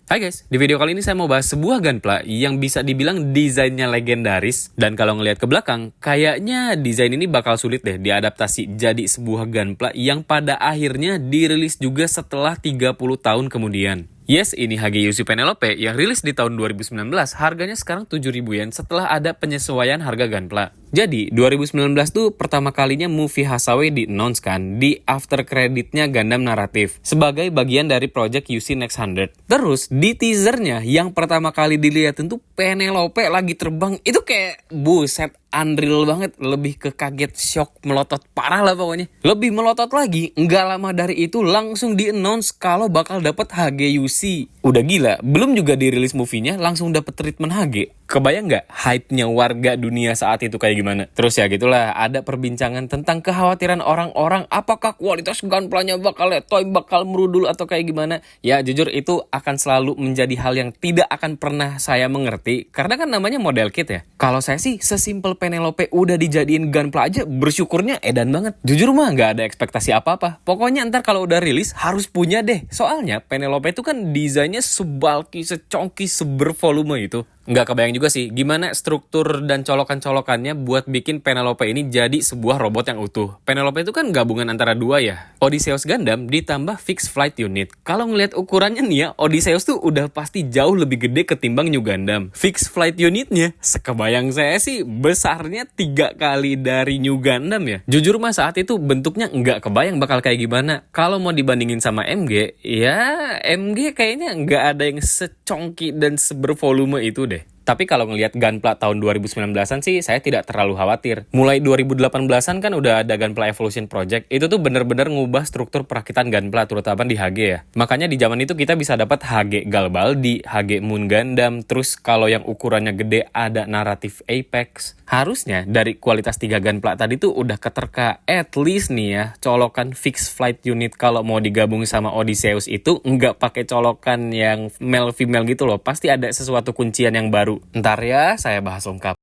Hai guys, di video kali ini saya mau bahas sebuah Gunpla yang bisa dibilang desainnya legendaris. Dan kalau ngelihat ke belakang, kayaknya desain ini bakal sulit deh diadaptasi jadi sebuah Gunpla yang pada akhirnya dirilis juga setelah 30 tahun kemudian. Yes, ini HG Penelope yang rilis di tahun 2019, harganya sekarang 7.000 yen setelah ada penyesuaian harga Gunpla. Jadi, 2019 tuh pertama kalinya movie Hasawe di-announce kan di after creditnya Gundam Narrative sebagai bagian dari project UC Next 100. Terus, di teasernya yang pertama kali dilihat tuh Penelope lagi terbang, itu kayak buset, unreal banget, lebih ke kaget, shock, melotot parah lah pokoknya. Lebih melotot lagi, nggak lama dari itu langsung di-announce kalau bakal dapet HGUC. Udah gila, belum juga dirilis movie-nya langsung dapet treatment HG. Kebayang nggak hype-nya warga dunia saat itu kayak gimana? Terus ya gitulah, ada perbincangan tentang kekhawatiran orang-orang apakah kualitas Gunpla-nya bakal letoy, bakal merudul atau kayak gimana. Ya jujur itu akan selalu menjadi hal yang tidak akan pernah saya mengerti, karena kan namanya model kit ya. Kalau saya sih sesimpel Penelope udah dijadiin Gunpla aja bersyukurnya edan banget. Jujur mah nggak ada ekspektasi apa-apa. Pokoknya ntar kalau udah rilis harus punya deh. Soalnya Penelope itu kan desainnya sebalki, secongki, sebervolume itu. Nggak kebayang juga sih gimana struktur dan colokan-colokannya buat bikin Penelope ini jadi sebuah robot yang utuh. Penelope itu kan gabungan antara dua ya, Odysseus Gundam ditambah Fixed Flight Unit. Kalau ngelihat ukurannya nih ya, Odysseus tuh udah pasti jauh lebih gede ketimbang New Gundam. Fixed Flight Unitnya, sekebayang saya sih besarnya 3 kali dari New Gundam ya. Jujur mah saat itu bentuknya nggak kebayang bakal kayak gimana. Kalau mau dibandingin sama MG, ya MG kayaknya nggak ada yang secongki dan sebervolume itu deh. Tapi kalau ngelihat Gunpla tahun 2019-an sih saya tidak terlalu khawatir. Mulai 2018-an kan udah ada Gunpla Evolution Project. Itu tuh bener-bener ngubah struktur perakitan Gunpla terutama di HG ya. Makanya di zaman itu kita bisa dapat HG Galbaldi, HG Moon Gundam, terus kalau yang ukurannya gede ada Narrative Apex. Harusnya dari kualitas 3 Gunpla tadi tuh udah keterka at least nih ya, colokan Fixed Flight Unit kalau mau digabung sama Odysseus itu nggak pakai colokan yang male female gitu loh. Pasti ada sesuatu kuncian yang baru. Ntar ya, saya bahas lengkap.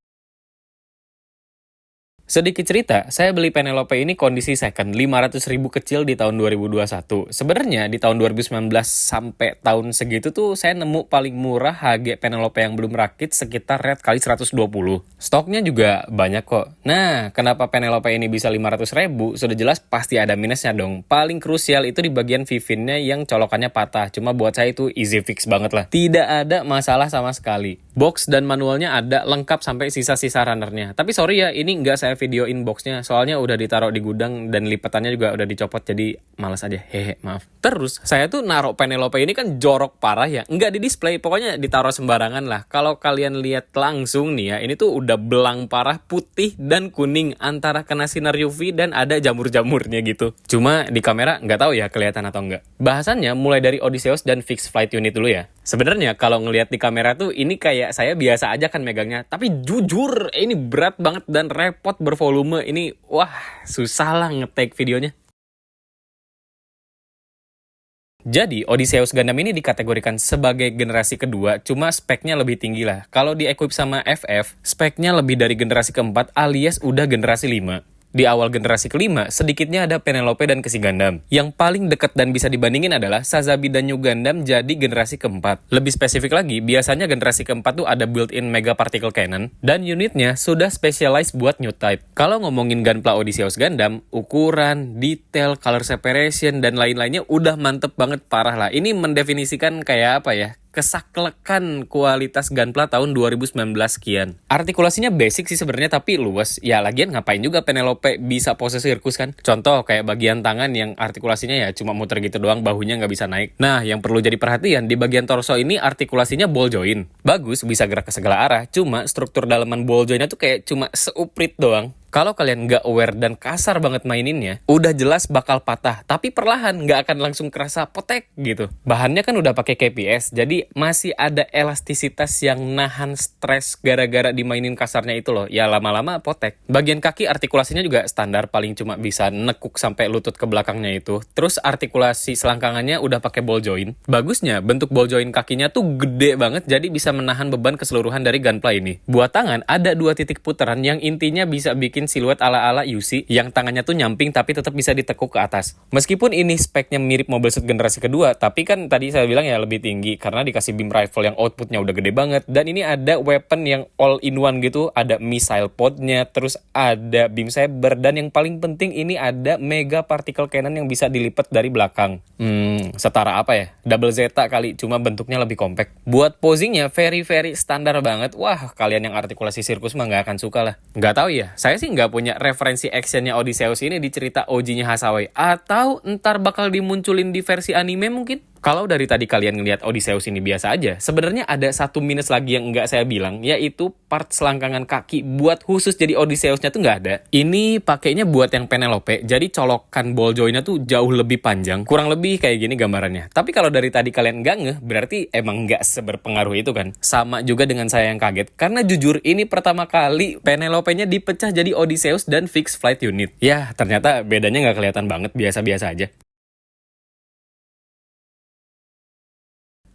Sedikit cerita, saya beli Penelope ini kondisi second, 500.000 kecil di tahun 2021. Sebenarnya di tahun 2019 sampai tahun segitu tuh saya nemu paling murah HG Penelope yang belum rakit sekitar red kali 120. Stoknya juga banyak kok. Nah, kenapa Penelope ini bisa 500.000? Sudah jelas pasti ada minusnya dong. Paling krusial itu di bagian Vivinnya yang colokannya patah. Cuma buat saya itu easy fix banget lah. Tidak ada masalah sama sekali. Box dan manualnya ada lengkap sampai sisa-sisa runnernya. Tapi sorry ya, ini nggak saya video inboxnya, soalnya udah ditaruh di gudang dan lipatannya juga udah dicopot, jadi malas aja, hehe, maaf. Terus saya tuh naruh Penelope ini kan jorok parah ya, nggak di display, pokoknya ditaruh sembarangan lah. Kalau kalian lihat langsung nih ya, ini tuh udah belang parah, putih dan kuning antara kena sinar UV dan ada jamur-jamurnya gitu. Cuma di kamera nggak tahu ya kelihatan atau nggak. Bahasannya mulai dari Odysseus dan Fixed Flight Unit dulu ya. Sebenarnya kalau ngelihat di kamera tuh ini kayak saya biasa aja kan megangnya, tapi jujur ini berat banget dan repot bervolume. Ini wah susah lah nge-take videonya. Jadi Odysseus Gundam ini dikategorikan sebagai generasi kedua, cuma speknya lebih tinggi lah. Kalau di-equip sama FF, speknya lebih dari generasi keempat alias udah generasi 5. Di awal generasi kelima, sedikitnya ada Penelope dan Kesi Gundam. Yang paling dekat dan bisa dibandingin adalah Sazabi dan New Gundam jadi generasi keempat. Lebih spesifik lagi, biasanya generasi keempat tuh ada built-in Mega Particle Cannon, dan unitnya sudah specialized buat new type. Kalau ngomongin Gunpla Odysseus Gundam, ukuran, detail, color separation, dan lain-lainnya udah mantep banget parah lah. Ini mendefinisikan kayak apa ya? Kesaklekan kualitas Gunpla tahun 2019 sekian. Artikulasinya basic sih sebenarnya tapi luas. Ya lagian ngapain juga Penelope bisa pose sirkus kan? Contoh kayak bagian tangan yang artikulasinya ya cuma muter gitu doang, bahunya nggak bisa naik. Nah yang perlu jadi perhatian di bagian torso ini artikulasinya ball joint. Bagus, bisa gerak ke segala arah. Cuma struktur dalaman ball jointnya tuh kayak cuma seuprit doang. Kalau kalian nggak aware dan kasar banget maininnya, udah jelas bakal patah. Tapi perlahan nggak akan langsung kerasa potek gitu. Bahannya kan udah pakai KPS, jadi masih ada elastisitas yang nahan stres gara-gara dimainin kasarnya itu loh. Ya lama-lama potek. Bagian kaki artikulasinya juga standar, paling cuma bisa nekuk sampai lutut ke belakangnya itu. Terus artikulasi selangkangannya udah pakai ball joint. Bagusnya bentuk ball joint kakinya tuh gede banget, jadi bisa menahan beban keseluruhan dari Gunpla ini. Buat tangan ada 2 titik putaran yang intinya bisa bikin bikin siluet ala-ala UC yang tangannya tuh nyamping tapi tetap bisa ditekuk ke atas. Meskipun ini speknya mirip Mobile Suit generasi kedua, tapi kan tadi saya bilang ya lebih tinggi karena dikasih beam rifle yang outputnya udah gede banget, dan ini ada weapon yang all in one gitu, ada missile podnya, terus ada beam saber, dan yang paling penting ini ada mega particle cannon yang bisa dilipat dari belakang. Setara apa ya? Double Zeta kali, cuma bentuknya lebih compact. Buat posingnya very standar banget. Wah, kalian yang artikulasi sirkus mah nggak akan suka lah. Nggak tahu ya, saya sih nggak punya referensi actionnya Odysseus ini di cerita OG-nya Hathaway. Atau ntar bakal dimunculin di versi anime mungkin? Kalau dari tadi kalian ngelihat Odysseus ini biasa aja, sebenarnya ada satu minus lagi yang nggak saya bilang, yaitu part selangkangan kaki buat khusus jadi Odysseus-nya tuh nggak ada. Ini pakainya buat yang Penelope, jadi colokan ball joint-nya tuh jauh lebih panjang, kurang lebih kayak gini gambarannya. Tapi kalau dari tadi kalian nggak ngeh, berarti emang nggak seberpengaruh itu kan. Sama juga dengan saya yang kaget, karena jujur ini pertama kali Penelope-nya dipecah jadi Odysseus dan Fixed Flight Unit. Ya, ternyata bedanya nggak kelihatan banget, biasa-biasa aja.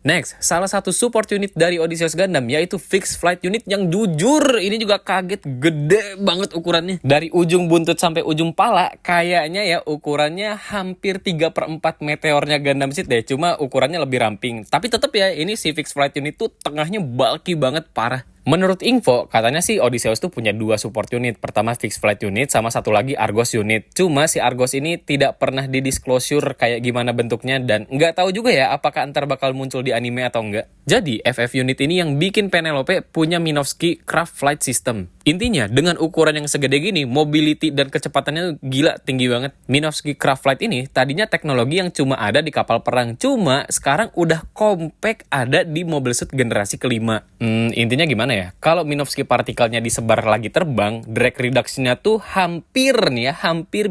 Next, salah satu support unit dari Odysseus Gundam yaitu Fixed Flight Unit yang jujur ini juga kaget, gede banget ukurannya. Dari ujung buntut sampai ujung pala kayaknya ya ukurannya hampir 3/4 meteornya Gundam Seed deh, cuma ukurannya lebih ramping. Tapi tetap ya ini si Fixed Flight Unit tuh tengahnya bulky banget parah. Menurut info, katanya sih Odysseus tuh punya 2 support unit. Pertama Fixed Flight Unit, sama satu lagi Argos Unit. Cuma si Argos ini tidak pernah didisclosure kayak gimana bentuknya, dan nggak tahu juga ya apakah ntar bakal muncul di anime atau enggak. Jadi, FF Unit ini yang bikin Penelope punya Minovsky Craft Flight System. Intinya, dengan ukuran yang segede gini, mobility dan kecepatannya gila tinggi banget. Minovsky Craft Flight ini tadinya teknologi yang cuma ada di kapal perang. Cuma sekarang udah compact ada di Mobile Suit generasi kelima. Intinya gimana ya? Kalau Minovsky partikelnya disebar lagi terbang, drag reduction-nya tuh hampir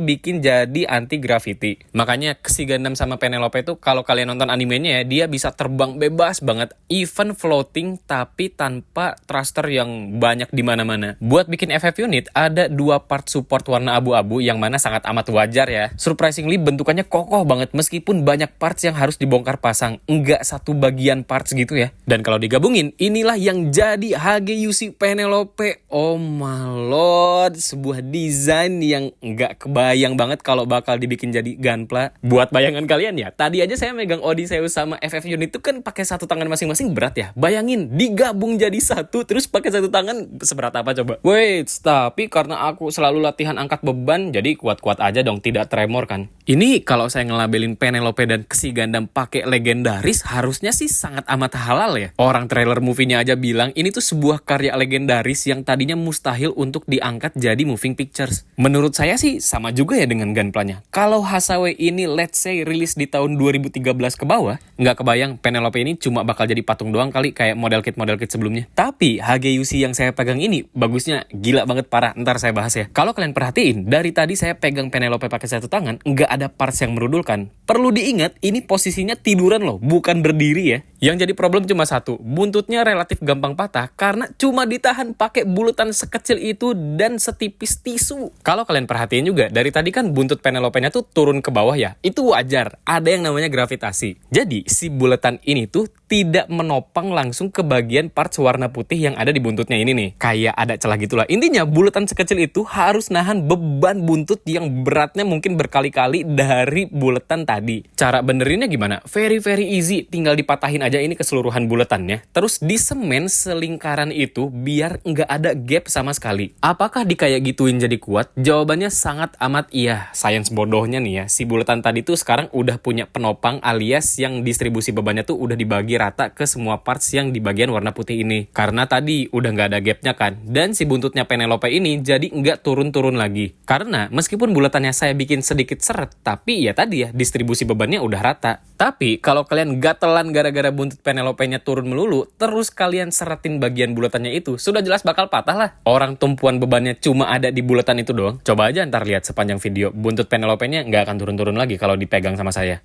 bikin jadi anti-gravity. Makanya si Gundam sama Penelope tuh kalau kalian nonton animenya ya, dia bisa terbang bebas banget. Even floating tapi tanpa thruster yang banyak di mana-mana. Buat bikin FF unit, ada 2 part support warna abu-abu yang mana sangat amat wajar ya. Surprisingly bentukannya kokoh banget meskipun banyak parts yang harus dibongkar pasang. Enggak satu bagian parts gitu ya. Dan kalau digabungin, inilah yang jadi HGUC Penelope. Oh my lord, sebuah desain yang enggak kebayang banget kalau bakal dibikin jadi Gunpla. Buat bayangan kalian ya, tadi aja saya megang Odysseus sama FF unit itu kan pakai satu tangan masing-masing berat ya. Bayangin, digabung jadi satu terus pakai satu tangan, seberat apa coba? Wait, tapi karena aku selalu latihan angkat beban, jadi kuat-kuat aja dong, tidak tremor kan. Ini kalau saya ngelabelin Penelope dan si Gundam pakai legendaris, harusnya sih sangat amat halal ya. Orang trailer movie-nya aja bilang ini tuh sebuah karya legendaris yang tadinya mustahil untuk diangkat jadi moving pictures. Menurut saya sih sama juga ya dengan Gunpla-nya. Kalau Hathaway ini let's say rilis di tahun 2013 ke bawah, nggak kebayang Penelope ini cuma bakal jadi patung doang kali kayak model kit sebelumnya. Tapi HGUC yang saya pegang ini bagusnya gila banget parah. Ntar saya bahas ya. Kalau kalian perhatiin, dari tadi saya pegang Penelope pakai satu tangan, nggak ada parts yang merudulkan. Perlu diingat, ini posisinya tiduran loh, bukan berdiri ya. Yang jadi problem cuma satu, buntutnya relatif gampang patah karena cuma ditahan pakai bulatan sekecil itu dan setipis tisu. Kalau kalian perhatiin juga, dari tadi kan buntut Penelope-nya tuh turun ke bawah ya. Itu wajar, ada yang namanya gravitasi. Jadi, si bulatan ini tuh tidak menopang langsung ke bagian parts warna putih yang ada di buntutnya ini nih. Kayak ada celah gitulah. Intinya, bulatan sekecil itu harus nahan beban buntut yang beratnya mungkin berkali-kali dari bulatan tadi. Cara benerinnya gimana? Very easy, tinggal dipatahin aja ini keseluruhan buletannya, terus disemen selingkaran itu biar nggak ada gap sama sekali. Apakah dikayak gituin jadi kuat? Jawabannya sangat amat iya. Sains bodohnya nih ya, si bulatan tadi tuh sekarang udah punya penopang alias yang distribusi bebannya tuh udah dibagi rata ke semua parts yang di bagian warna putih ini. Karena tadi udah nggak ada gapnya kan, dan si buntutnya Penelope ini jadi nggak turun-turun lagi. Karena meskipun bulatannya saya bikin sedikit seret, tapi ya tadi ya distribusi bebannya udah rata. Tapi kalau kalian gatelan gara-gara buntut Penelope-nya turun melulu, terus kalian seretin bagian bulatannya itu, sudah jelas bakal patah lah. Orang tumpuan bebannya cuma ada di bulatan itu doang. Coba aja ntar lihat sepanjang video, buntut Penelope-nya nggak akan turun-turun lagi kalau dipegang sama saya.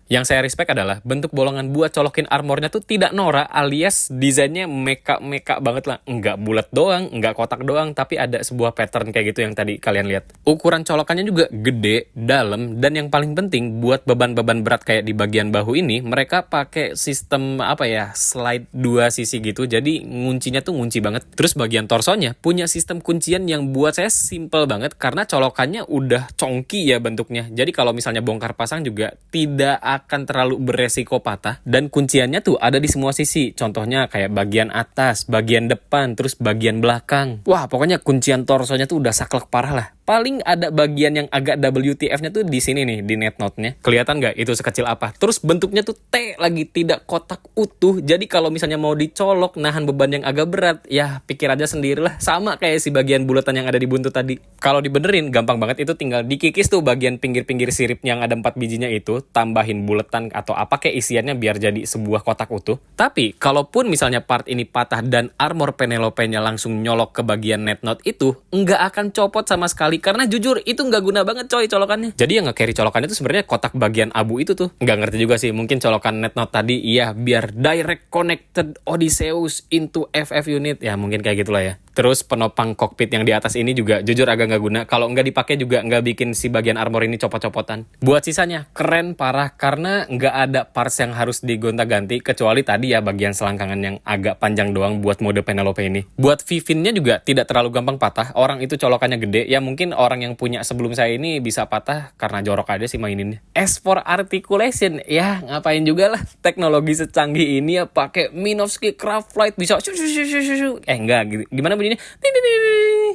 Yang saya respect adalah bentuk bolongan buat colokin armornya tuh tidak norak, alias desainnya meka banget lah. Enggak bulat doang, enggak kotak doang, tapi ada sebuah pattern kayak gitu yang tadi kalian lihat. Ukuran colokannya juga gede, dalam, dan yang paling penting buat beban-beban berat kayak di bagian bahu ini, mereka pakai sistem slide 2 sisi gitu. Jadi nguncinya tuh ngunci banget. Terus bagian torsonya punya sistem kuncian yang buat saya simple banget karena colokannya udah congki ya bentuknya. Jadi kalau misalnya bongkar pasang juga tidak akan terlalu beresiko patah, dan kunciannya tuh ada di semua sisi. Contohnya kayak bagian atas, bagian depan, terus bagian belakang. Wah, pokoknya kuncian torsonya tuh udah saklek parah lah. Paling ada bagian yang agak WTF-nya tuh di sini nih, di net note-nya. Kelihatan nggak itu sekecil apa? Terus bentuknya tuh T lagi, tidak kotak utuh. Jadi kalau misalnya mau dicolok, nahan beban yang agak berat, ya pikir aja sendirilah. Sama kayak si bagian bulatan yang ada di buntut tadi. Kalau dibenerin, gampang banget, itu tinggal dikikis tuh bagian pinggir-pinggir sirip yang ada 4 bijinya itu, tambahin bulatan atau apa kayak isiannya biar jadi sebuah kotak utuh. Tapi, kalaupun misalnya part ini patah dan armor Penelope-nya langsung nyolok ke bagian net note itu, nggak akan copot sama sekali. Karena jujur, itu nggak guna banget coy colokannya. Jadi yang nge-carry colokannya itu sebenarnya kotak bagian abu itu tuh. Nggak ngerti juga sih, mungkin colokan net note tadi, iya biar direct connected Odysseus into FF unit. Ya mungkin kayak gitulah ya. Terus penopang kokpit yang di atas ini juga jujur agak nggak guna. Kalau nggak dipakai juga nggak bikin si bagian armor ini copot-copotan. Buat sisanya, keren parah karena nggak ada parts yang harus digonta-ganti. Kecuali tadi ya bagian selangkangan yang agak panjang doang buat mode Penelope ini. Buat Vivinnya juga tidak terlalu gampang patah. Orang itu colokannya gede. Ya mungkin orang yang punya sebelum saya ini bisa patah karena jorok aja sih maininnya. As for articulation, ya ngapain juga lah. Teknologi secanggih ini ya pakai Minovsky Craft Flight bisa enggak, gimana bunyinya?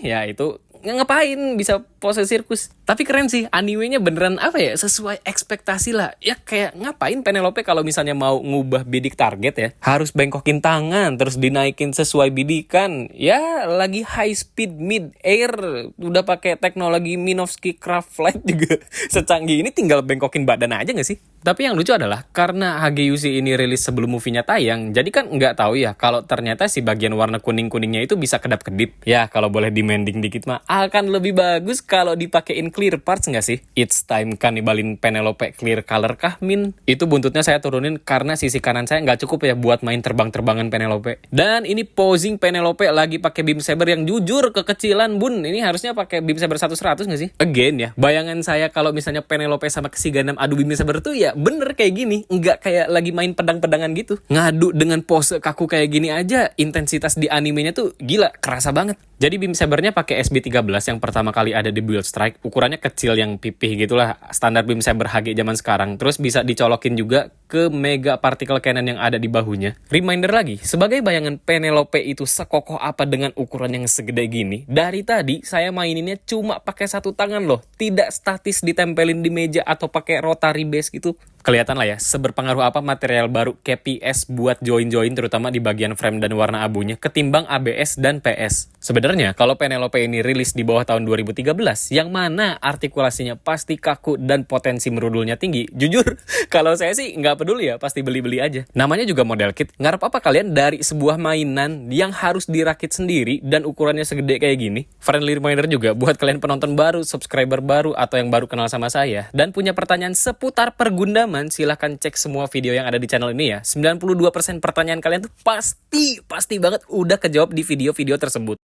Ya itu ngapain bisa pose sirkus. Tapi keren sih, animenya beneran sesuai ekspektasi lah. Ya kayak ngapain Penelope kalau misalnya mau ngubah bidik target ya, harus bengkokin tangan terus dinaikin sesuai bidikan. Ya lagi high speed mid air udah pakai teknologi Minovsky Craft Flight juga secanggih ini, tinggal bengkokin badan aja nggak sih? Tapi yang lucu adalah karena HGUC ini rilis sebelum movie-nya tayang, jadi kan nggak tahu ya kalau ternyata si bagian warna kuning-kuningnya itu bisa kedap-kedip. Ya kalau boleh demanding dikit mah akan lebih bagus kalau dipakein clear parts nggak sih? It's time kanibalin Penelope clear color kah, Min? Itu buntutnya saya turunin karena sisi kanan saya nggak cukup ya buat main terbang-terbangan Penelope. Dan ini posing Penelope lagi pakai beam saber yang jujur kekecilan, bun. Ini harusnya pakai beam saber 100 nggak sih? Again ya, bayangan saya kalau misalnya Penelope sama Kesiganam adu beam saber tuh ya bener kayak gini, nggak kayak lagi main pedang-pedangan gitu. Ngadu dengan pose kaku kayak gini aja, intensitas di animenya tuh gila, kerasa banget. Jadi beam sabernya pakai SB13 yang pertama kali ada di Build Strike, ukurannya kecil yang pipih gitulah, standar beam saber HG zaman sekarang. Terus bisa dicolokin juga ke mega particle cannon yang ada di bahunya. Reminder lagi, sebagai bayangan Penelope itu sekokoh apa dengan ukuran yang segede gini. Dari tadi saya maininnya cuma pakai satu tangan loh, tidak statis ditempelin di meja atau pakai rotary base gitu. Kelihatan lah ya, seberpengaruh apa material baru KPS buat join-join terutama di bagian frame dan warna abunya ketimbang ABS dan PS. Sebenarnya kalau Penelope ini rilis di bawah tahun 2013, yang mana artikulasinya pasti kaku dan potensi merudulnya tinggi, jujur kalau saya sih nggak peduli ya, pasti beli-beli aja. Namanya juga model kit, ngarep apa kalian dari sebuah mainan yang harus dirakit sendiri dan ukurannya segede kayak gini? Friendly reminder juga buat kalian penonton baru, subscriber baru, atau yang baru kenal sama saya dan punya pertanyaan seputar pergundaman, silahkan cek semua video yang ada di channel ini ya. 92% pertanyaan kalian tuh pasti banget udah kejawab di video-video tersebut.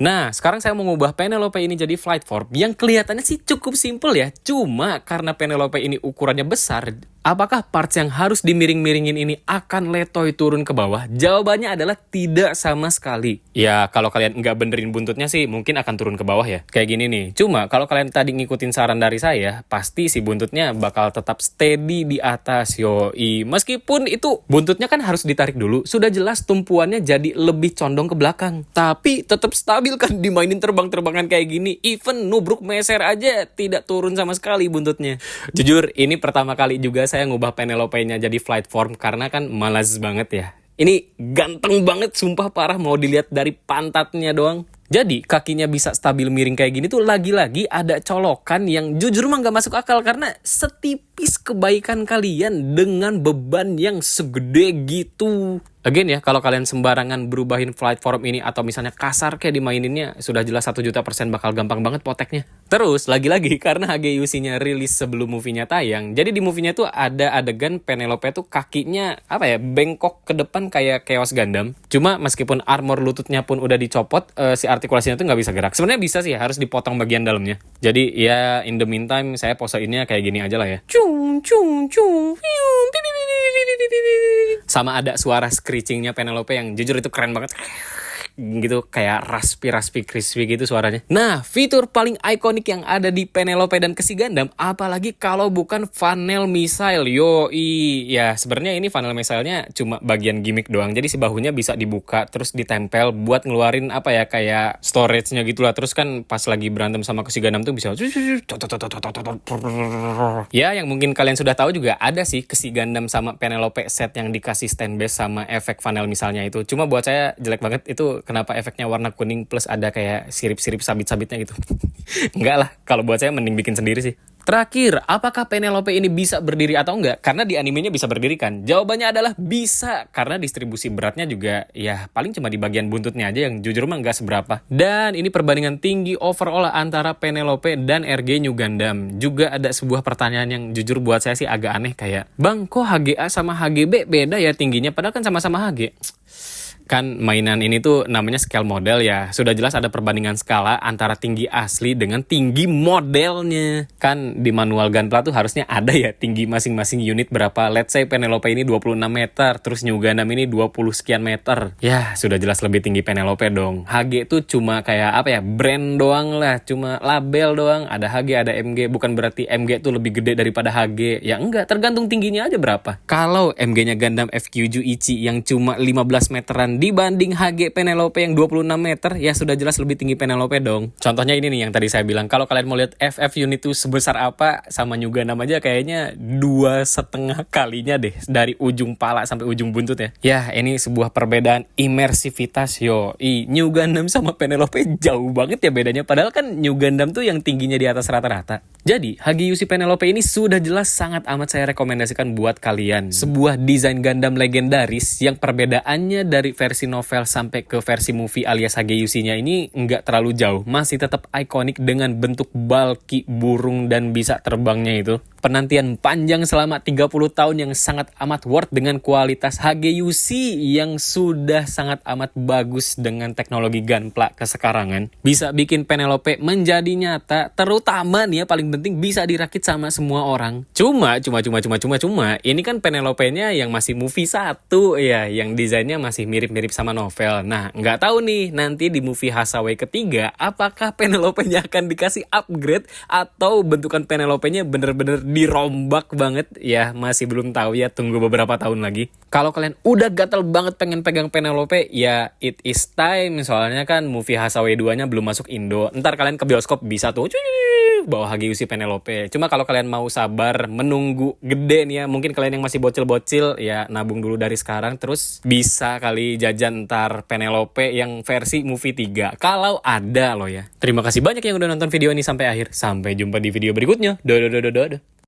Nah, sekarang saya mau ngubah Penelope ini jadi flight form yang kelihatannya sih cukup simple ya. Cuma karena Penelope ini ukurannya besar, apakah parts yang harus dimiring-miringin ini akan letoy turun ke bawah? Jawabannya adalah tidak sama sekali. Ya, kalau kalian nggak benerin buntutnya sih mungkin akan turun ke bawah ya. Kayak gini nih. Cuma kalau kalian tadi ngikutin saran dari saya, pasti si buntutnya bakal tetap steady di atas. Yoi. Meskipun itu buntutnya kan harus ditarik dulu. Sudah jelas tumpuannya jadi lebih condong ke belakang. Tapi tetap stabil kan dimainin terbang-terbangan kayak gini. Even nubruk meser aja tidak turun sama sekali buntutnya. Jujur, ini pertama kali juga saya ngubah Penelope-nya jadi flight form karena kan malas banget ya. Ini ganteng banget, sumpah parah, mau dilihat dari pantatnya doang. Jadi kakinya bisa stabil miring kayak gini tuh lagi-lagi ada colokan yang jujur mah gak masuk akal karena setipis kebaikan kalian dengan beban yang segede gitu. Again ya, kalau kalian sembarangan berubahin platform ini atau misalnya kasar kayak dimaininnya, sudah jelas 1 juta% bakal gampang banget poteknya. Terus, lagi-lagi karena HGUC-nya rilis sebelum movie-nya tayang, jadi di movie-nya tuh ada adegan Penelope tuh kakinya, bengkok ke depan kayak Chaos Gundam. Cuma meskipun armor lututnya pun udah dicopot, si artikulasinya tuh nggak bisa gerak. Sebenarnya bisa sih, harus dipotong bagian dalamnya. Jadi ya, in the meantime, saya poseinnya kayak gini aja lah ya. Cung, cung, cung, sama ada suara screechingnya Penelope yang jujur itu keren banget gitu, kayak raspi crispy gitu suaranya. Nah, fitur paling ikonik yang ada di Penelope dan Kesi Gundam apalagi kalau bukan funnel missile. Ya sebenarnya ini funnel missile-nya cuma bagian gimmick doang. Jadi si bahunya bisa dibuka terus ditempel buat ngeluarin kayak storage-nya gitu lah. Terus kan pas lagi berantem sama Kesi Gundam tuh bisa ya, yang mungkin kalian sudah tahu juga ada sih Kesi Gundam sama Penelope set yang dikasih stand base sama efek funnel misalnya itu. Cuma buat saya jelek banget itu, kenapa efeknya warna kuning plus ada kayak sirip-sirip sabit-sabitnya gitu. Enggak lah, kalau buat saya mending bikin sendiri sih. Terakhir, apakah Penelope ini bisa berdiri atau enggak? Karena di animenya bisa berdiri kan? Jawabannya adalah bisa, karena distribusi beratnya juga ya paling cuma di bagian buntutnya aja yang jujur mah enggak seberapa. Dan ini perbandingan tinggi overall antara Penelope dan RG New Gundam. Juga ada sebuah pertanyaan yang jujur buat saya sih agak aneh, kayak, Bang, kok HGA sama HGB beda ya tingginya? Padahal kan sama-sama HG. Kan mainan ini tuh namanya scale model ya. Sudah jelas ada perbandingan skala antara tinggi asli dengan tinggi modelnya. Kan di manual Gunpla tuh harusnya ada ya tinggi masing-masing unit berapa. Let's say Penelope ini 26 meter, terus New Gundam ini 20 sekian meter. Ya, sudah jelas lebih tinggi Penelope dong. HG tuh cuma kayak brand doang lah, cuma label doang. Ada HG, ada MG, bukan berarti MG tuh lebih gede daripada HG. Ya enggak, tergantung tingginya aja berapa. Kalau MG-nya Gundam FQJ Ichi yang cuma 15 meteran dibanding HG Penelope yang 26 meter, ya sudah jelas lebih tinggi Penelope dong. Contohnya ini nih yang tadi saya bilang, kalau kalian mau lihat FF unit itu sebesar apa, sama New Gundam aja kayaknya 2,5 kalinya deh, dari ujung pala sampai ujung buntut ya. Ya, ini sebuah perbedaan imersivitas New Gundam sama Penelope jauh banget ya bedanya, padahal kan New Gundam tuh yang tingginya di atas rata-rata. Jadi, HGUC Penelope ini sudah jelas sangat amat saya rekomendasikan buat kalian. Sebuah desain Gundam legendaris yang perbedaannya dari versi novel sampai ke versi movie alias HGUC-nya ini nggak terlalu jauh. Masih tetap ikonik dengan bentuk bulky burung dan bisa terbangnya itu. Penantian panjang selama 30 tahun yang sangat amat worth dengan kualitas HGUC yang sudah sangat amat bagus dengan teknologi Gunpla kesekarangan. Bisa bikin Penelope menjadi nyata, terutama nih ya paling penting bisa dirakit sama semua orang. Cuma, ini kan Penelope-nya yang masih movie 1 ya, yang desainnya masih mirip-mirip sama novel. Nah, nggak tahu nih nanti di movie Hasawe ketiga, apakah Penelope-nya akan dikasih upgrade atau bentukan Penelope-nya bener-bener dirombak banget ya, masih belum tahu ya, tunggu beberapa tahun lagi. Kalau kalian udah gatel banget pengen pegang Penelope, ya it is time, soalnya kan movie Hasawe 2-nya belum masuk Indo. Ntar kalian ke bioskop bisa tuh bawa HGUC Penelope. Cuma kalau kalian mau sabar menunggu gede nih ya, mungkin kalian yang masih bocil-bocil ya nabung dulu dari sekarang, terus bisa kali jajan ntar Penelope yang versi movie 3 kalau ada loh ya. Terima kasih banyak yang udah nonton video ini sampai akhir. Sampai jumpa di video berikutnya. Dadah.